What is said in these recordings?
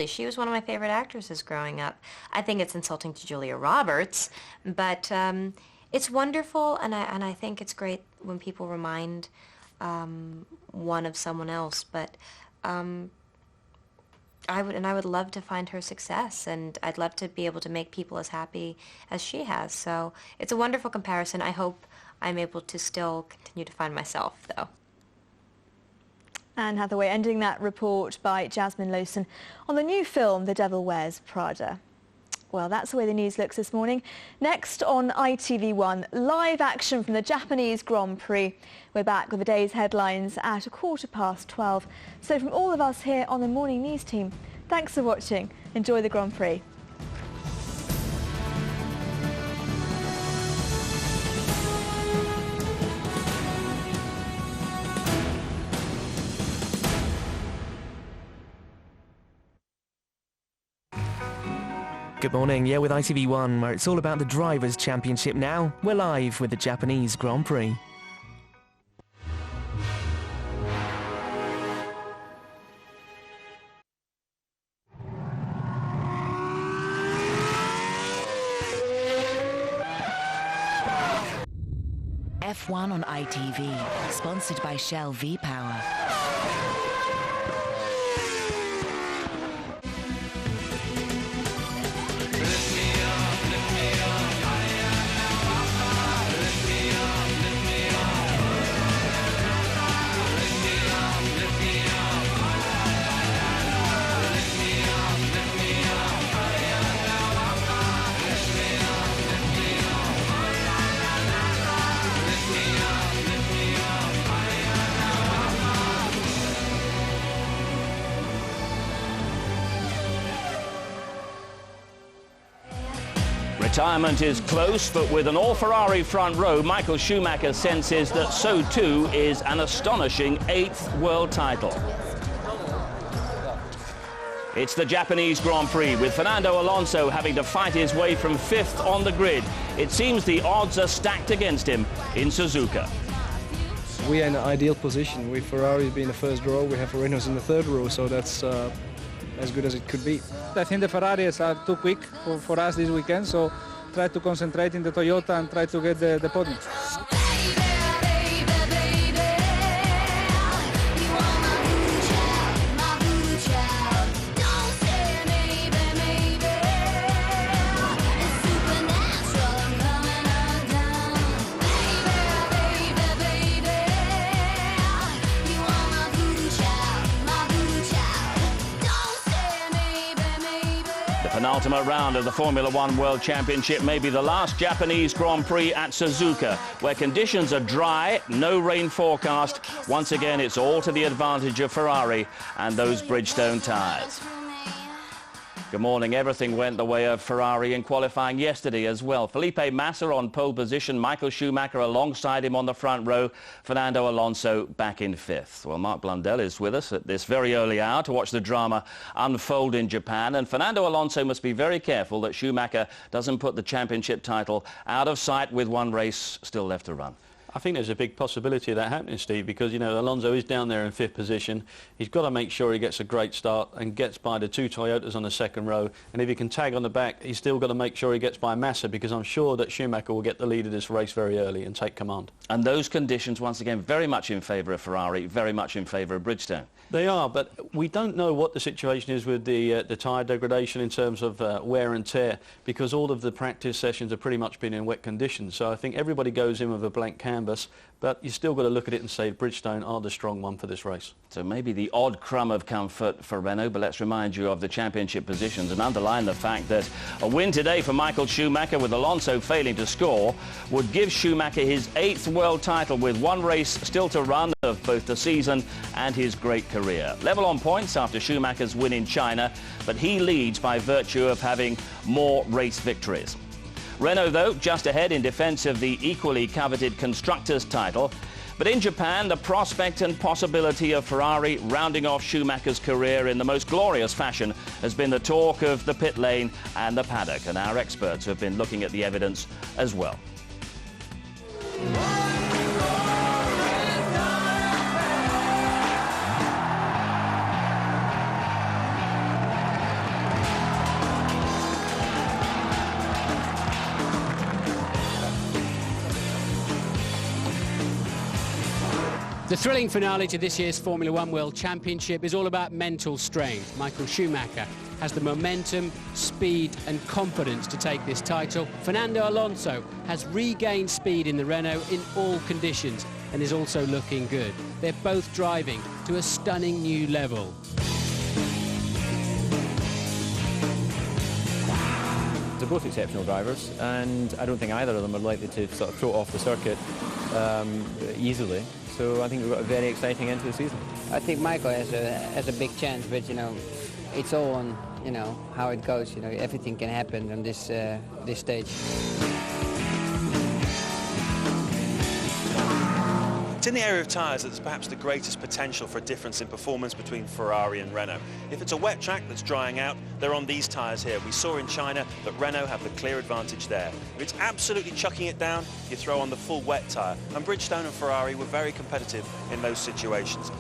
She was one of my favorite actresses growing up. I think it's insulting to Julia Roberts, but it's wonderful, and I think it's great when people remind one of someone else. But I would love to find her success, and I'd love to be able to make people as happy as she has. So it's a wonderful comparison. I hope I'm able to still continue to find myself, though. Anne Hathaway ending that report by Jasmine Lawson on the new film The Devil Wears Prada. Well, that's the way the news looks this morning. Next on ITV1, live action from the Japanese Grand Prix. We're back with the day's headlines at 12:15. So from all of us here on the Morning News team, thanks for watching. Enjoy the Grand Prix. Good morning, with ITV1, where it's all about the Drivers' Championship now. We're live with the Japanese Grand Prix. F1 on ITV, sponsored by Shell V-Power. Retirement is close, but with an all-Ferrari front row, Michael Schumacher senses that so too is an astonishing 8th world title. It's the Japanese Grand Prix, with Fernando Alonso having to fight his way from 5th on the grid. It seems the odds are stacked against him in Suzuka. We are in an ideal position. With Ferrari being the first row, we have Renault's in the 3rd row, so that's as good as it could be. I think the Ferraris are too quick for us this weekend, so try to concentrate in the Toyota and try to get the podium. Penultimate round of the Formula One World Championship may be the last Japanese Grand Prix at Suzuka, where conditions are dry, no rain forecast. Once again, it's all to the advantage of Ferrari and those Bridgestone tyres. Good morning. Everything went the way of Ferrari in qualifying yesterday as well. Felipe Massa on pole position, Michael Schumacher alongside him on the front row, Fernando Alonso back in 5th. Well, Mark Blundell is with us at this very early hour to watch the drama unfold in Japan, and Fernando Alonso must be very careful that Schumacher doesn't put the championship title out of sight with one race still left to run. I think there's a big possibility of that happening, Steve, because, you know, Alonso is down there in 5th position. He's got to make sure he gets a great start and gets by the 2 Toyotas on the 2nd row. And if he can tag on the back, he's still got to make sure he gets by Massa, because I'm sure that Schumacher will get the lead of this race very early and take command. And those conditions, once again, very much in favour of Ferrari, very much in favour of Bridgestone. They are, but we don't know what the situation is with the tyre degradation in terms of wear and tear, because all of the practice sessions have pretty much been in wet conditions. So I think everybody goes in with a blank canvas, but you still got to look at it and say Bridgestone are the strong one for this race. So maybe the odd crumb of comfort for Renault, but let's remind you of the championship positions and underline the fact that a win today for Michael Schumacher, with Alonso failing to score, would give Schumacher his 8th world title, with one race still to run of both the season and his great career. Level on points after Schumacher's win in China, but he leads by virtue of having more race victories. Renault, though, just ahead in defence of the equally coveted Constructors' title. But in Japan, the prospect and possibility of Ferrari rounding off Schumacher's career in the most glorious fashion has been the talk of the pit lane and the paddock, and our experts have been looking at the evidence as well. The thrilling finale to this year's Formula One World Championship is all about mental strength. Michael Schumacher has the momentum, speed and confidence to take this title. Fernando Alonso has regained speed in the Renault in all conditions and is also looking good. They're both driving to a stunning new level. They're both exceptional drivers, and I don't think either of them are likely to sort of throw it off the circuit easily. So I think we've got a very exciting end to the season. I think Michael has a big chance, but it's all on how it goes. Everything can happen on this stage. It's in the area of tyres that there's perhaps the greatest potential for a difference in performance between Ferrari and Renault. If it's a wet track that's drying out, they're on these tyres here. We saw in China that Renault have the clear advantage there. If it's absolutely chucking it down, you throw on the full wet tyre. And Bridgestone and Ferrari were very competitive in those situations.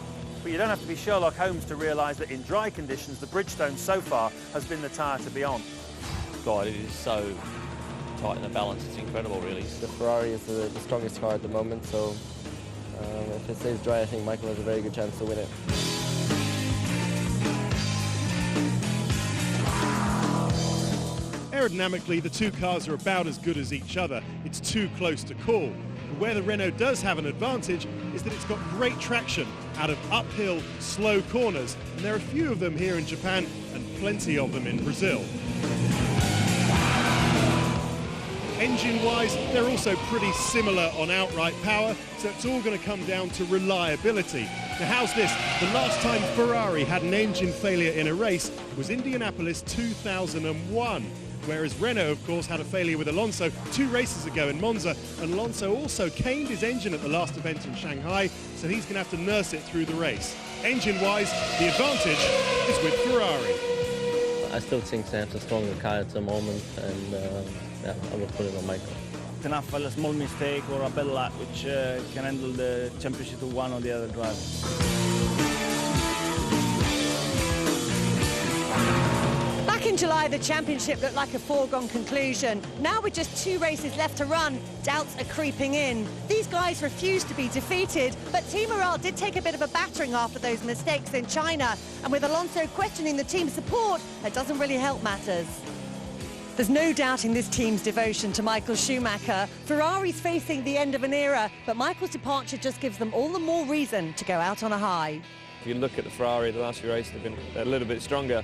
But you don't have to be Sherlock Holmes to realise that in dry conditions, the Bridgestone so far has been the tyre to be on. God, it is so tight in the balance, it's incredible really. The Ferrari is the strongest car at the moment, so if it stays dry, I think Michael has a very good chance to win it. Aerodynamically, the two cars are about as good as each other. It's too close to call. But where the Renault does have an advantage is that it's got great traction out of uphill, slow corners, and there are a few of them here in Japan and plenty of them in Brazil. Engine-wise, they're also pretty similar on outright power, so it's all going to come down to reliability. Now how's this? The last time Ferrari had an engine failure in a race was Indianapolis 2001. Whereas Renault, of course, had a failure with Alonso 2 races ago in Monza, and Alonso also caned his engine at the last event in Shanghai, so he's going to have to nurse it through the race. Engine-wise, the advantage is with Ferrari. I still think they have the stronger car at the moment, and yeah, I will put it on Michael. Enough a small mistake or a bad luck which can handle the championship to one or the other driver. Back in July, the championship looked like a foregone conclusion. Now with just 2 races left to run, doubts are creeping in. These guys refuse to be defeated, but team morale did take a bit of a battering after those mistakes in China. And with Alonso questioning the team's support, that doesn't really help matters. There's no doubting this team's devotion to Michael Schumacher. Ferrari's facing the end of an era, but Michael's departure just gives them all the more reason to go out on a high. If you look at the Ferrari, the last few races have been a little bit stronger.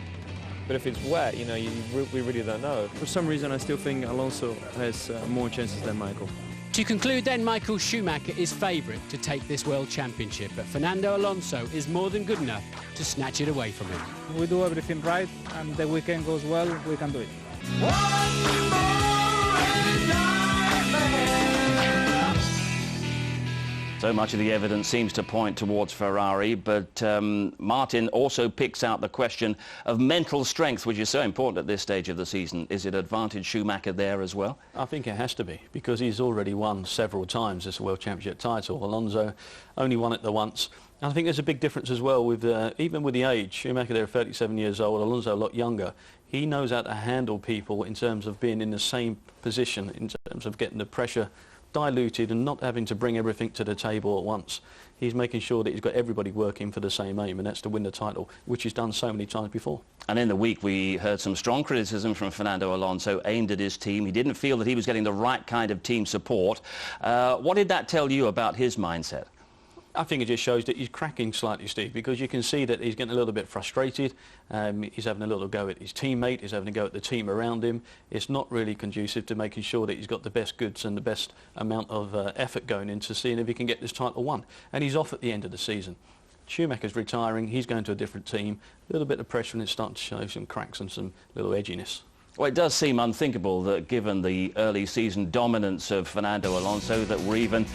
But if it's wet, we really don't know. For some reason, I still think Alonso has more chances than Michael. To conclude then, Michael Schumacher is favourite to take this World Championship, but Fernando Alonso is more than good enough to snatch it away from him. If we do everything right and the weekend goes well, we can do it. So much of the evidence seems to point towards Ferrari, but Martin also picks out the question of mental strength, which is so important at this stage of the season. Is it advantage Schumacher there as well? I think it has to be, because he's already won several times this World Championship title. Alonso only won it the once. And I think there's a big difference as well with even with the age. Schumacher there, 37 years old, Alonso a lot younger. He knows how to handle people in terms of being in the same position, in terms of getting the pressure diluted and not having to bring everything to the table at once. He's making sure that he's got everybody working for the same aim, and that's to win the title, which he's done so many times before. And in the week we heard some strong criticism from Fernando Alonso aimed at his team. He didn't feel that he was getting the right kind of team support. What did that tell you about his mindset? I think it just shows that he's cracking slightly, Steve, because you can see that he's getting a little bit frustrated. He's having a little go at his teammate. He's having a go at the team around him. It's not really conducive to making sure that he's got the best goods and the best amount of effort going into seeing if he can get this title won. And he's off at the end of the season. Schumacher's retiring. He's going to a different team. A little bit of pressure, and it's starting to show some cracks and some little edginess. Well, it does seem unthinkable that given the early season dominance of Fernando Alonso that we're even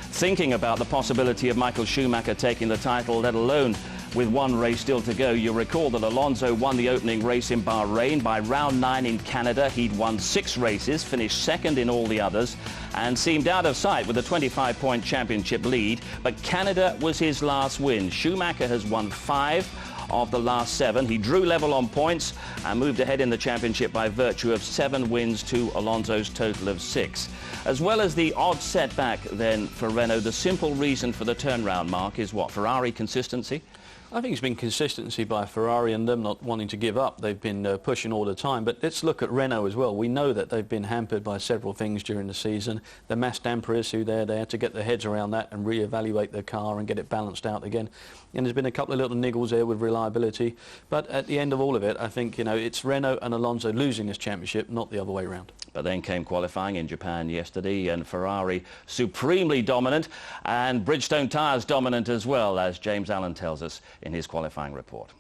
thinking about the possibility of Michael Schumacher taking the title, let alone with one race still to go. You'll recall that Alonso won the opening race in Bahrain. By round 9 in Canada, he'd won 6 races, finished second in all the others, and seemed out of sight with a 25-point championship lead. But Canada was his last win. Schumacher has won 5 of the last 7. He drew level on points and moved ahead in the championship by virtue of 7 wins to Alonso's total of 6. As well as the odd setback then for Renault, the simple reason for the turnaround, Mark, is what? Ferrari consistency? I think it's been consistency by Ferrari and them not wanting to give up. They've been pushing all the time. But let's look at Renault as well. We know that they've been hampered by several things during the season. The mass dampers who they had to get their heads around that and re-evaluate their car and get it balanced out again. And there's been a couple of little niggles there with reliability. But at the end of all of it, I think, you know, it's Renault and Alonso losing this championship, not the other way around. But then came qualifying in Japan yesterday, and Ferrari supremely dominant, and Bridgestone tyres dominant as well, as James Allen tells us in his qualifying report.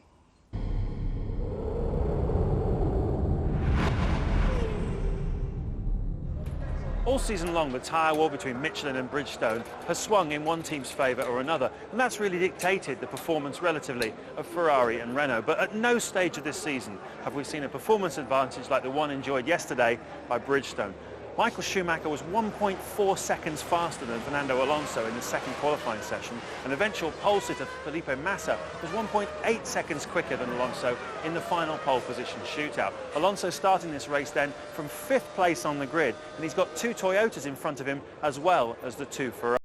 All season long, the tyre war between Michelin and Bridgestone has swung in one team's favour or another, and that's really dictated the performance relatively of Ferrari and Renault. But at no stage of this season have we seen a performance advantage like the one enjoyed yesterday by Bridgestone. Michael Schumacher was 1.4 seconds faster than Fernando Alonso in the second qualifying session, and eventual pole sitter Felipe Massa was 1.8 seconds quicker than Alonso in the final pole position shootout. Alonso starting this race then from 5th place on the grid, and he's got 2 Toyotas in front of him as well as the 2 Ferraris.